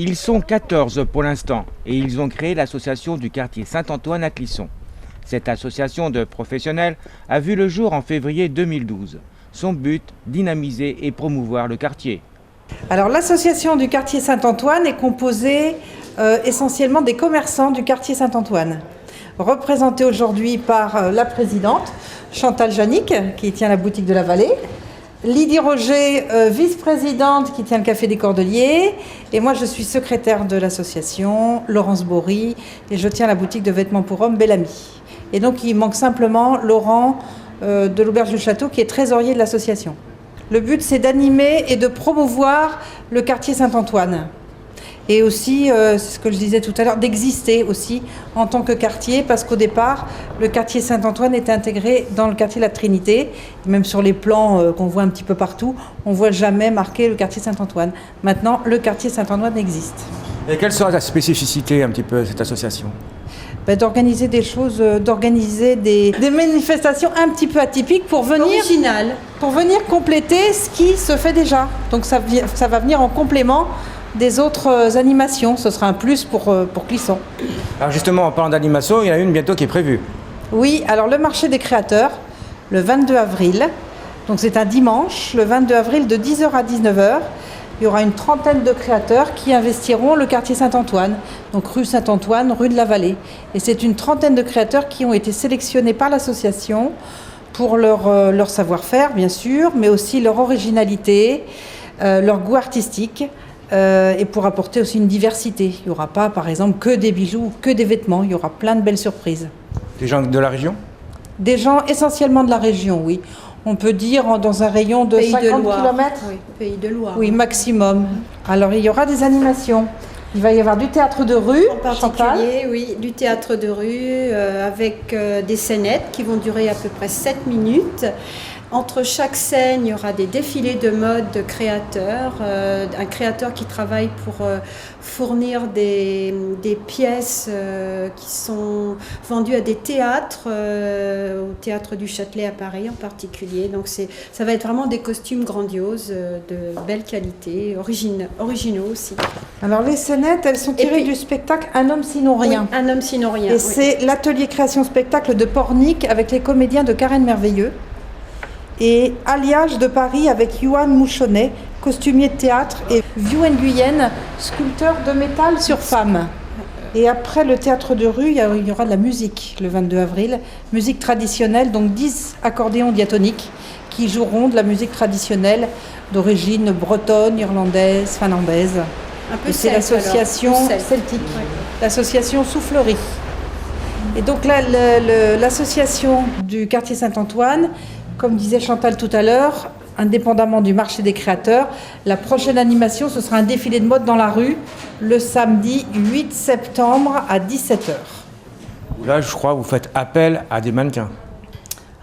Ils sont 14 pour l'instant et ils ont créé l'association du quartier Saint-Antoine à Clisson. Cette association de professionnels a vu le jour en février 2012. Son but, dynamiser et promouvoir le quartier. Alors l'association du quartier Saint-Antoine est composée essentiellement des commerçants du quartier Saint-Antoine, représentés aujourd'hui par la présidente Chantal Janik qui tient la boutique de la Vallée, Lydie Roger, vice-présidente qui tient le Café des Cordeliers, et moi je suis secrétaire de l'association, Laurence Bory, et je tiens la boutique de vêtements pour hommes Bellamy. Et donc il manque simplement Laurent de l'Auberge du Château qui est trésorier de l'association. Le but c'est d'animer et de promouvoir le quartier Saint-Antoine. Et aussi, c'est ce que je disais tout à l'heure, d'exister aussi en tant que quartier, parce qu'au départ, le quartier Saint-Antoine était intégré dans le quartier de la Trinité. Même sur les plans qu'on voit un petit peu partout, on ne voit jamais marqué le quartier Saint-Antoine. Maintenant, le quartier Saint-Antoine existe. Et quelle sera la spécificité un petit peu de cette association ? D'organiser des choses, d'organiser des manifestations un petit peu atypiques pour venir compléter ce qui se fait déjà. Donc ça va venir en complément des autres animations. Ce sera un plus pour Clisson. Alors justement, en parlant d'animation, il y en a une bientôt qui est prévue. Oui, alors le marché des créateurs, le 22 avril. Donc c'est un dimanche, le 22 avril de 10h à 19h. Il y aura une trentaine de créateurs qui investiront le quartier Saint-Antoine, donc rue Saint-Antoine, rue de la Vallée. Et c'est une trentaine de créateurs qui ont été sélectionnés par l'association pour leur savoir-faire, bien sûr, mais aussi leur originalité, leur goût artistique, et pour apporter aussi une diversité. Il n'y aura pas, par exemple, que des bijoux, que des vêtements. Il y aura plein de belles surprises. Des gens de la région ? Des gens essentiellement de la région, oui. On peut dire dans un rayon de 50 km. Oui, Pays de Loire. Oui, maximum. Alors, il y aura des animations. Il va y avoir du théâtre de rue, en particulier, oui, du théâtre de rue avec des scénettes qui vont durer à peu près 7 minutes. Entre chaque scène, il y aura des défilés de mode de créateurs, un créateur qui travaille pour fournir des pièces qui sont vendues à des théâtres, au théâtre du Châtelet à Paris en particulier. Donc ça va être vraiment des costumes grandioses, de belle qualité, originaux aussi. Alors les scénettes, elles sont tirées du spectacle Un homme sinon rien. Oui, Un homme sinon rien. Et c'est l'atelier création spectacle de Pornic avec les comédiens de Karen Merveilleux. Et Alliage de Paris avec Yoann Mouchonnet, costumier de théâtre, et View Nguyen, sculpteur de métal sur femme. Et après le théâtre de rue, il y aura de la musique le 22 avril, musique traditionnelle, donc 10 accordéons diatoniques qui joueront de la musique traditionnelle d'origine bretonne, irlandaise, finlandaise. Un peu c'est l'association celtique, l'association Soufflerie. Et donc là, l'association du quartier Saint-Antoine, comme disait Chantal tout à l'heure, indépendamment du marché des créateurs, la prochaine animation, ce sera un défilé de mode dans la rue, le samedi 8 septembre à 17h. Là, je crois que vous faites appel à des mannequins.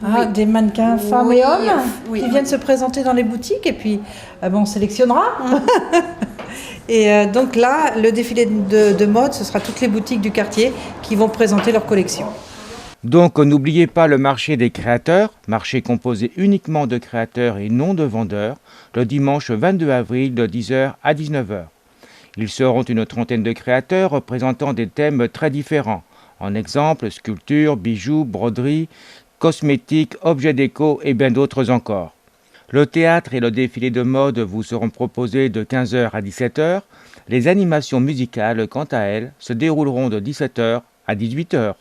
Ah, oui. Des mannequins femmes et hommes qui viennent se présenter dans les boutiques, et puis on sélectionnera. Et donc là, le défilé de mode, ce sera toutes les boutiques du quartier qui vont présenter leur collection. Donc n'oubliez pas le marché des créateurs, marché composé uniquement de créateurs et non de vendeurs, le dimanche 22 avril de 10h à 19h. Ils seront une trentaine de créateurs représentant des thèmes très différents. En exemple, sculpture, bijoux, broderie, cosmétiques, objets déco et bien d'autres encore. Le théâtre et le défilé de mode vous seront proposés de 15h à 17h. Les animations musicales, quant à elles, se dérouleront de 17h à 18h.